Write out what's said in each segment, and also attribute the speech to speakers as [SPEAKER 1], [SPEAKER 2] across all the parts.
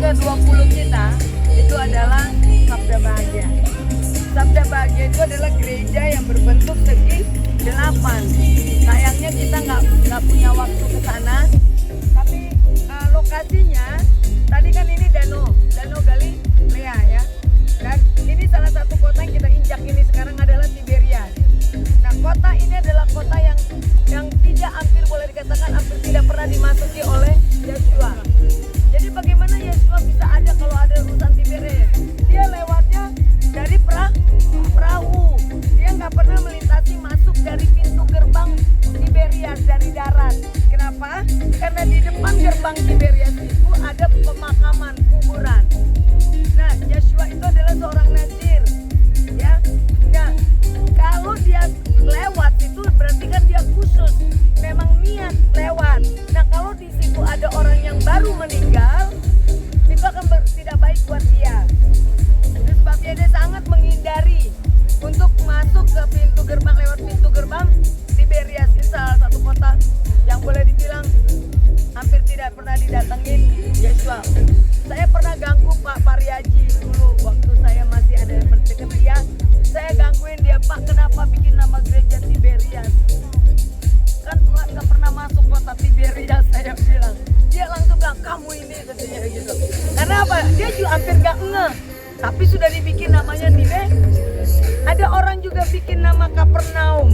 [SPEAKER 1] ke-20 kita itu adalah Sabda Bahagia. Sabda Bahagia itu adalah gereja yang berbentuk segi 8. Sayangnya kita nggak punya waktu ke sana. Tapi lokasinya tadi kan ini Danau Galilea ya. Dan ini salah satu kota yang kita injak ini sekarang adalah Tiberias. Nah, kota ini adalah kota yang tidak hampir boleh dikatakan hampir tidak pernah dimasuki oleh Yeshua. Jadi bagaimana Yeshua bisa ada kalau ada urusan Tiberias? Dia lewatnya dari perahu. Dia nggak pernah melintasi masuk dari pintu gerbang Tiberias dari darat. Kenapa? Karena di depan gerbang Tiberias itu ada pemakaman kuburan. Nah, Yeshua itu adalah seorang nazir, ya. Nah, kalau dia lewat itu berarti kan dia khusus, memang niat lewat. Nah, kalau di situ ada orang yang baru meninggal, itu akan tidak baik buat dia. Itu sebabnya dia sangat menghindari untuk masuk ke pintu gerbang lewat pintu gerbang Tiberias. Ini salah satu kota yang boleh dibilang hampir tidak pernah didatengin Yeshua. Saya pernah ganggu Pak Pariaji dulu waktu saya masih ada dekat dia. Saya gangguin dia, Pak, kenapa bikin nama gereja Tiberias? Kan Tuhan gak pernah masuk kota Tiberias, saya bilang. Dia langsung bilang, kamu ini, katanya gitu. Karena apa? Dia juga hampir gak ngeh. Tapi sudah dibikin namanya Tiberias. Ada orang juga bikin nama Kapernaum.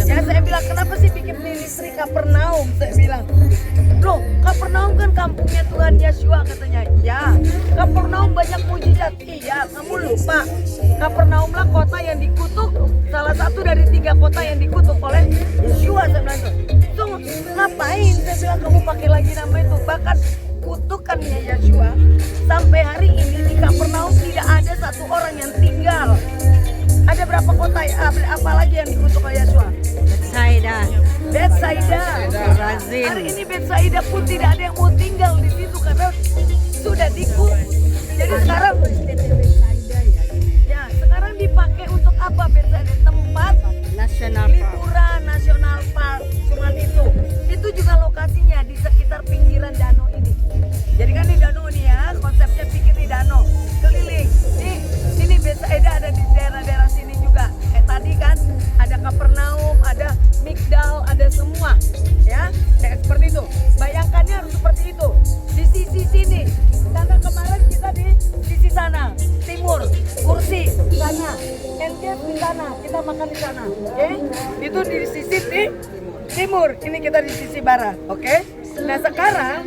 [SPEAKER 1] Ya, saya bilang, kenapa sih bikin ministry Kapernaum? Saya bilang, loh, Kapernaum kan kampungnya Tuhan Yeshua, katanya. Ya, Kapernaum banyak mujizat. Iya, kamu lupa. Kapernaum lah kota yang dikutuk, salah satu dari 3 kota yang dikutuk oleh Yeshua. Saya bilang, so, ngapain? Saya bilang, kamu pakai lagi nama itu. Bahkan kutukannya Yeshua, sampai hari ini di Kapernaum tidak ada satu orang yang tinggal. Ada berapa kota, apa lagi yang dikutuk oleh Yeshua? Betsaida. Hari ini Betsaida pun tidak ada yang mau tinggal di situ karena sudah dikutuk. Jadi sekarang sekarang dipakai untuk apa Betsaida? Tempat liburan nasional park. Cuman itu juga lokasinya di sekitar pinggiran danau ini. Jadi kan di danau nih ya, konsepnya pikir di danau keliling. Ini Betsaida ada di daerah-daerah sini juga. Tadi kan ada Kapernaum, ada Migdal, ada semua, ya. Seperti itu. Bayangkannya harus seperti itu. Di sisi sini, karena kemarin kita di sisi sana, timur, kursi sana, engage di sana, kita makan di sana, oke? Itu di sisi timur, ini kita di sisi barat, oke? Nah sekarang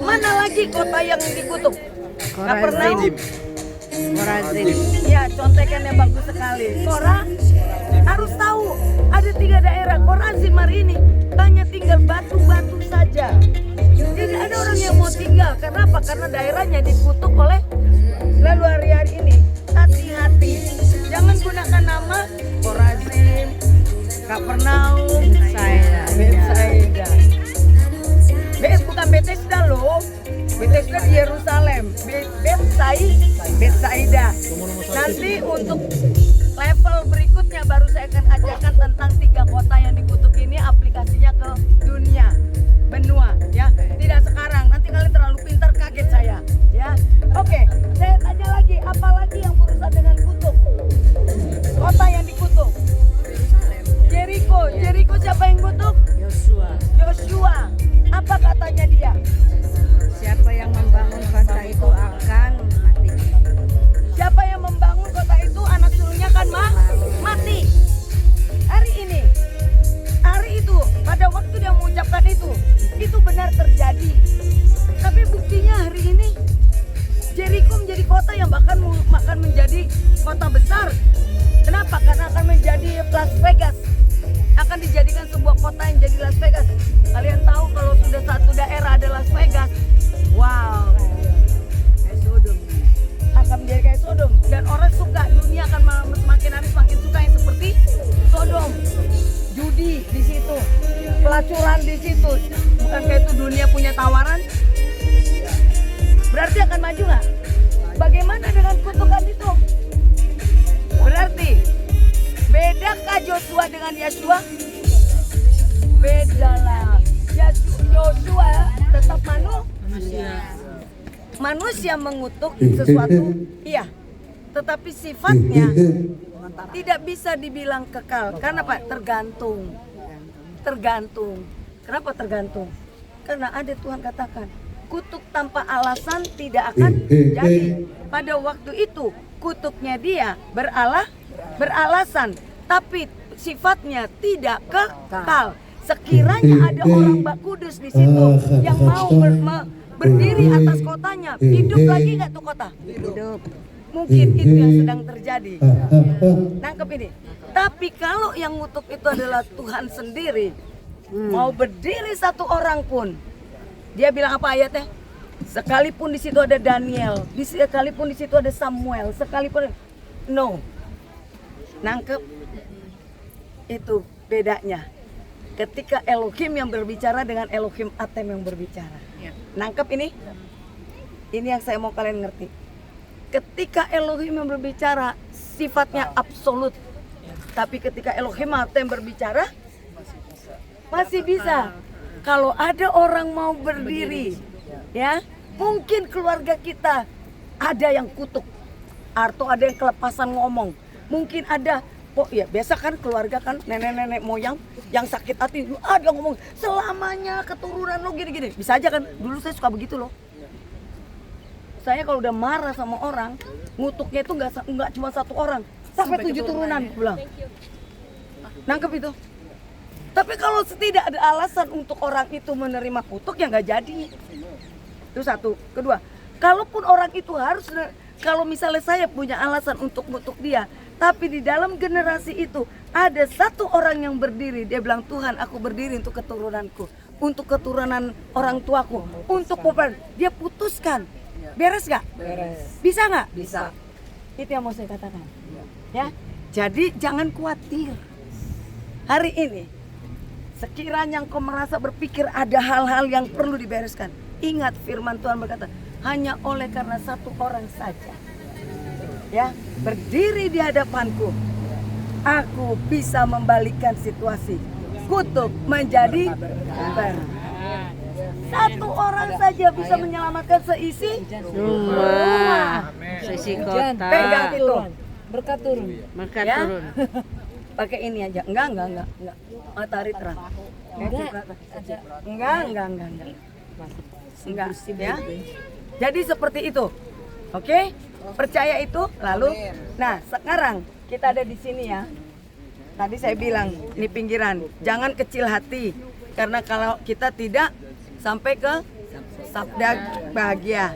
[SPEAKER 1] mana lagi kota yang dikutuk? Kapernaum.
[SPEAKER 2] Korazim.
[SPEAKER 1] Ya, contekannya bagus sekali. Kora harus tahu ada 3 daerah. Korazim hari ini hanya tinggal batu-batu saja. Tidak ada orang yang mau tinggal. Karena apa? Karena daerahnya dikutuk oleh. Lalu hari-hari ini hati-hati. Jangan gunakan nama Korazim, Kapernaum, Betsaida. Bukan Bethesda loh. Bethesda di Yerusalem. Betsaida. Nanti untuk level berikutnya baru saya akan ajarkan tentang 3 kota yang dikutuk ini, aplikasinya ke dunia benua, ya. Tidak sekarang, nanti kalian terlalu pintar, kaget saya, ya. Oke, saya tanya lagi, apa lagi yang berurusan dengan kutuk? Kota yang dikutuk. Jericho siapa yang kutuk? Yosua. Apa katanya dia?
[SPEAKER 2] Siapa yang membangun kota itu akan mati.
[SPEAKER 1] Siapa yang membangun kota itu anak sulungnya akan mati. Hari itu, pada waktu dia mengucapkan itu benar terjadi. Tapi buktinya hari ini Jericho menjadi kota yang bahkan akan menjadi kota besar. Kenapa? Karena akan menjadi Las Vegas. Akan dijadikan sebuah kota yang jadi Las Vegas. Kalian tahu kalau sudah satu daerah ada Las Vegas, wow, kayak Sodom. Akan menjadi kayak Sodom. Dan orang suka, dunia akan semakin hari semakin suka yang seperti Sodom. Judi di situ, pelacuran di situ. Bukankah itu dunia punya tawaran? Berarti akan maju nggak? Bagaimana dengan kutukan itu? Berarti bedakah Joshua dengan Yeshua? Bedalah. Yosua tetap manusia mengutuk sesuatu, iya, tetapi sifatnya tidak bisa dibilang kekal. Karena apa? Tergantung. Kenapa tergantung? Karena ada Tuhan katakan, kutuk tanpa alasan tidak akan jadi. Pada waktu itu kutuknya dia beralasan, tapi sifatnya tidak kekal. Sekiranya ada orang Bak Kudus di situ yang mau berdiri atas kotanya, hidup lagi nggak tuh kota? Hidup. Mungkin itu yang sedang terjadi. Nangkep ini. Tapi kalau yang ngutuk itu adalah Tuhan sendiri, mau berdiri satu orang pun, dia bilang apa ayatnya? Sekalipun di situ ada Daniel, sekalipun di situ ada Samuel, sekalipun no. Nangkep? Itu bedanya. Ketika Elohim yang berbicara dengan Elohim Atem yang berbicara. Nangkep ini? Ini yang saya mau kalian ngerti. Ketika Elohim yang berbicara sifatnya absolut. Tapi ketika Elohim Atem berbicara masih bisa. Kalau ada orang mau berdiri, ya, mungkin keluarga kita ada yang kutuk atau ada yang kelepasan ngomong. Mungkin ada, oh ya biasa kan keluarga kan nenek-nenek moyang yang sakit hati, ada ngomong selamanya keturunan lo gini-gini. Bisa aja kan, dulu saya suka begitu loh. Saya kalau udah marah sama orang, ngutuknya itu nggak cuma satu orang, sampai 7 turunan pulang. Nangkep itu. Tapi kalau tidak ada alasan untuk orang itu menerima kutuk, ya nggak jadi. Itu satu. Kedua, kalaupun orang itu harus, kalau misalnya saya punya alasan untuk ngutuk dia, tapi di dalam generasi itu ada satu orang yang berdiri, dia bilang, Tuhan aku berdiri untuk keturunanku, untuk keturunan orang tuaku, untuk popularitas. Dia putuskan. Beres gak?
[SPEAKER 2] Beres.
[SPEAKER 1] Bisa gak?
[SPEAKER 2] Bisa.
[SPEAKER 1] Itu yang mau saya katakan. Ya, jadi jangan khawatir. Hari ini, sekiranya engkau merasa berpikir ada hal-hal yang perlu dibereskan, ingat firman Tuhan berkata, hanya oleh karena satu orang saja, ya, berdiri di hadapanku, aku bisa membalikkan situasi. Kutuk menjadi berkat. Satu orang saja bisa menyelamatkan seisi rumah.
[SPEAKER 2] Seisi kota.
[SPEAKER 1] Pegang itu.
[SPEAKER 3] Berkat turun.
[SPEAKER 2] Berkat
[SPEAKER 1] Ya.
[SPEAKER 2] turun.
[SPEAKER 1] Pakai ini aja. Enggak. Matahari terang. Enggak. Ya. Jadi seperti itu. Oke? Percaya itu lalu. Nah, sekarang kita ada di sini ya. Tadi saya bilang, ini pinggiran. Jangan kecil hati. Karena kalau kita tidak sampai ke sabda bahagia.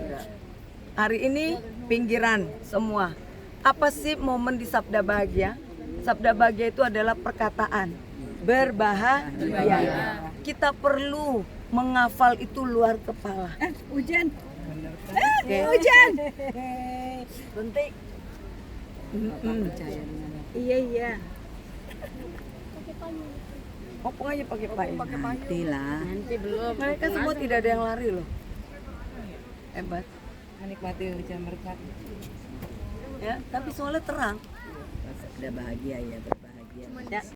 [SPEAKER 1] Hari ini pinggiran semua. Apa sih momen di sabda bahagia? Sabda bahagia itu adalah perkataan berbahagia. Kita perlu menghafal itu luar kepala.
[SPEAKER 3] Hujan.
[SPEAKER 1] Okay.
[SPEAKER 3] Hujan.
[SPEAKER 1] Bentik.
[SPEAKER 3] Iya.
[SPEAKER 1] Ngopong aja pakai payung.
[SPEAKER 2] Nanti lah.
[SPEAKER 3] Nanti belum.
[SPEAKER 1] Mereka semua tidak ada yang lari loh. Hebat.
[SPEAKER 3] Menikmati hujan berkat.
[SPEAKER 1] Ya, tapi soalnya terang.
[SPEAKER 2] Udah bahagia ya, berbahagia.
[SPEAKER 1] Ya.